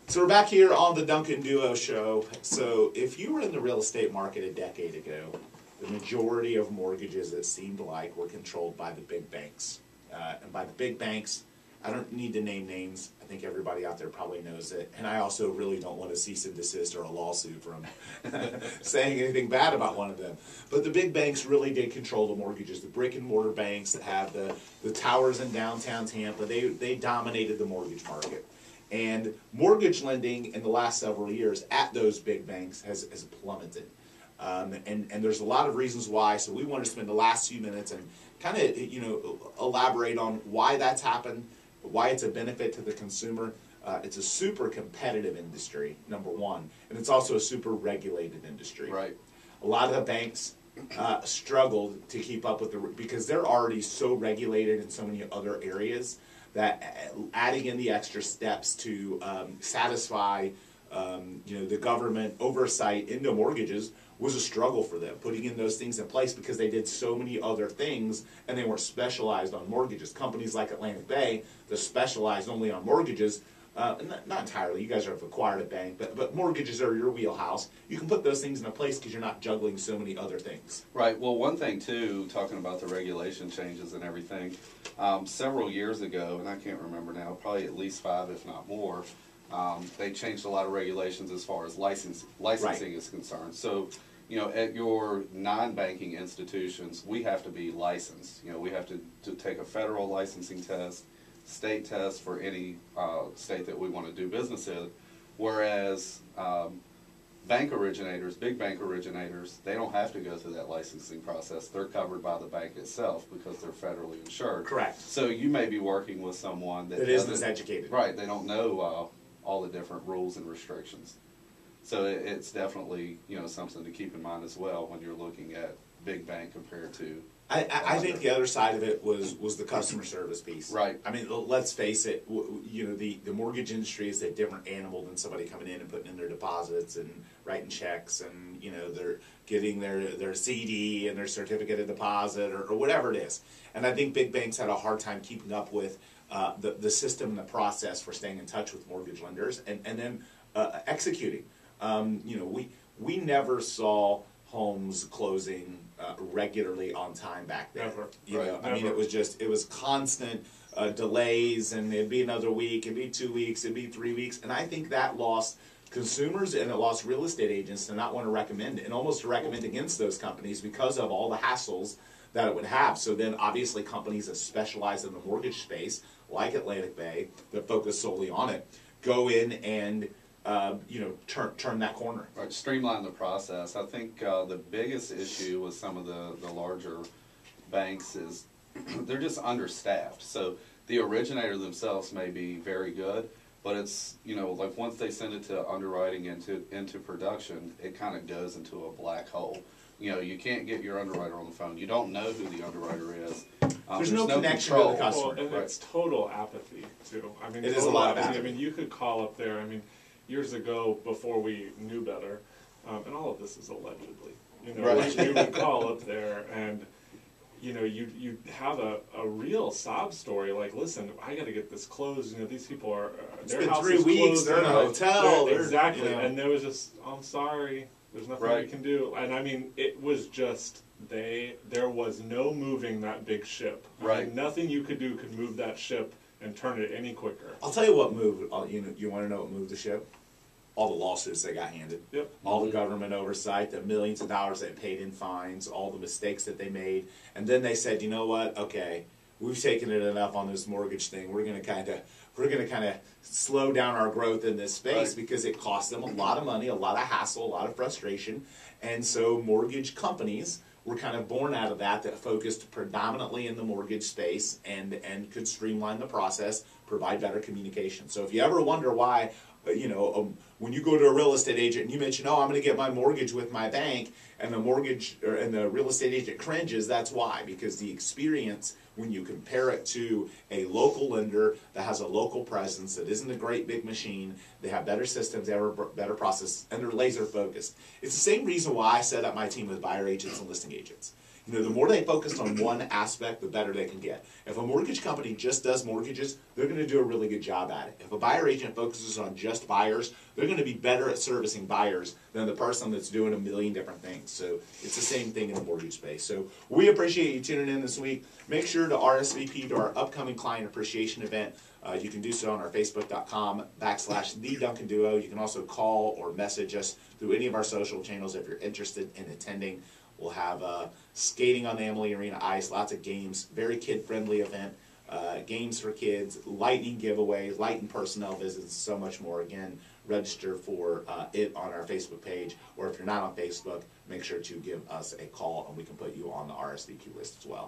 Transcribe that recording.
So we're back here on the Duncan Duo Show. So if you were in the real estate market a decade ago, the majority of mortgages, it seemed like, were controlled by the big banks. And by the big banks, I don't need to name names. I think everybody out there probably knows it. And I also really don't want a cease and desist or a lawsuit from saying anything bad about one of them. But the big banks really did control the mortgages. The brick and mortar banks that have the towers in downtown Tampa, they dominated the mortgage market. And mortgage lending in the last several years at those big banks has plummeted. And there's a lot of reasons why, so we want to spend the last few minutes and kind of, elaborate on why that's happened, why it's a benefit to the consumer. It's a super competitive industry, number one, and it's also a super regulated industry. Right. A lot of the banks struggled to keep up with because they're already so regulated in so many other areas that adding in the extra steps to satisfy the government oversight into mortgages was a struggle for them, putting in those things in place because they did so many other things and they weren't specialized on mortgages. Companies like Atlantic Bay that specialized only on mortgages, not entirely, you guys have acquired a bank, but mortgages are your wheelhouse. You can put those things into place because you're not juggling so many other things. Right. Well, one thing, too, talking about the regulation changes and everything, several years ago, and I can't remember now, probably at least 5, if not more, they changed a lot of regulations as far as licensing Right. is concerned. So, at your non-banking institutions, we have to be licensed. We have to take a federal licensing test, state test for any state that we want to do business in, whereas bank originators, big bank originators, they don't have to go through that licensing process. They're covered by the bank itself because they're federally insured. Correct. So you may be working with someone that isn't as educated. Right, they don't know all the different rules and restrictions. So it's definitely something to keep in mind as well when you're looking at big bank compared to. I think the other side of it was the customer service piece. Right. I mean, let's face it. The mortgage industry is a different animal than somebody coming in and putting in their deposits and writing checks and they're getting their CD and their certificate of deposit or whatever it is. And I think big banks had a hard time keeping up with the system and the process for staying in touch with mortgage lenders and then executing. We never saw homes closing regularly on time back then. Never. I mean, it was constant delays, and it'd be another week, it'd be 2 weeks, it'd be 3 weeks, and I think that lost consumers and it lost real estate agents to not want to recommend it, and almost to recommend against those companies because of all the hassles that it would have. So then obviously companies that specialize in the mortgage space, like Atlantic Bay, that focus solely on it, go in and turn that corner. Right, streamline the process. I think the biggest issue with some of the larger banks is they're just understaffed. So the originator themselves may be very good, but it's like once they send it to underwriting into production, it kind of goes into a black hole. You can't get your underwriter on the phone. You don't know who the underwriter is. There's no connection control. to the customer. Well, and Right. It's total apathy too. I mean, It is a lot of apathy. I mean, you could call up there. I mean, years ago, before we knew better, and all of this is allegedly. Right. You would call up there and you have a real sob story. Like, listen, I got to get this closed. These people are their been house 3 is weeks. closed. They're in a hotel. Exactly. And there was just, I'm sorry. There's nothing Right. we can do. And I mean, it was just there was no moving that big ship. Right. I mean, nothing you could do could move that ship and turn it any quicker. I'll tell you what moved. You want to know what moved the ship? All the lawsuits they got handed. Yep. All the government oversight, the millions of dollars they paid in fines, all the mistakes that they made, and then they said, you know what? Okay, we've taken it enough on this mortgage thing. We're going to kind of slow down our growth in this space Right. because it cost them a lot of money, a lot of hassle, a lot of frustration, and so mortgage companies were kind of born out of that focused predominantly in the mortgage space and could streamline the process, provide better communication. So if you ever wonder why, when you go to a real estate agent and you mention, oh, I'm going to get my mortgage with my bank, and the real estate agent cringes, that's why, because the experience when you compare it to a local lender that has a local presence, that isn't a great big machine, they have better systems, they have a better process, and they're laser focused. It's the same reason why I set up my team with buyer agents and listing agents. You know, the more they focus on one aspect, the better they can get. If a mortgage company just does mortgages, they're going to do a really good job at it. If a buyer agent focuses on just buyers, they're going to be better at servicing buyers than the person that's doing a million different things. So it's the same thing in the mortgage space. So we appreciate you tuning in this week. Make sure to RSVP to our upcoming client appreciation event. You can do so on our facebook.com/The Duncan Duo. You can also call or message us through any of our social channels if you're interested in attending. We'll have skating on the Emily Arena ice, lots of games, very kid-friendly event, games for kids, lightning giveaways, lighting personnel visits, so much more. Again, register for it on our Facebook page, or if you're not on Facebook, make sure to give us a call and we can put you on the RSVP list as well.